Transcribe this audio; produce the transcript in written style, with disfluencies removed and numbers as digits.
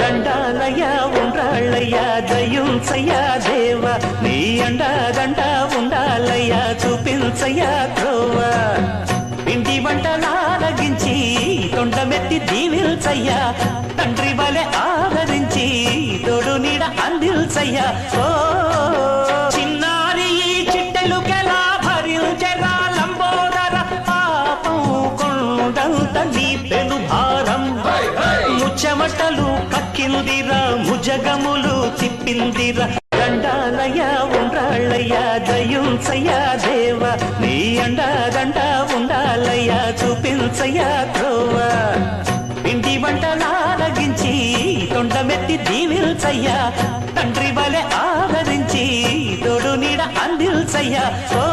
దండాలయ్యా ఉండ్రాళ్ళయ్యా దయుంచయ్యా దేవ నీ అండాదండ ఉండాలయ్యా చూపించయ్యా త్రోవ పిండి వంటలారగించి తొండమెత్తి దీవిల్చయ్యా తండ్రి వలె ఆదరించి తోడు నీడ అందిల్చయ్యా ఓ చిన్నారి ఈ చిట్టెలుకెలా భరించెరా లంబోదర పాపం కొండంత నీ పెను భారం ముచ్చమటలు కక్కిందిరా ముజగములు తిప్పిందిరా దండాలయ్యా ఉండ్రాళ్ళయ్యా దయుంచయ్యా దేవ నీ అండాదండ ఉండాలయ్యా చూపించయ్యా త్రోవ పిండి వంటలారగించి తొండమెత్తి దీవిల్చయ్యా తండ్రి వలె ఆదరించి తోడు నీడ అందిల్చయ్యా ఓ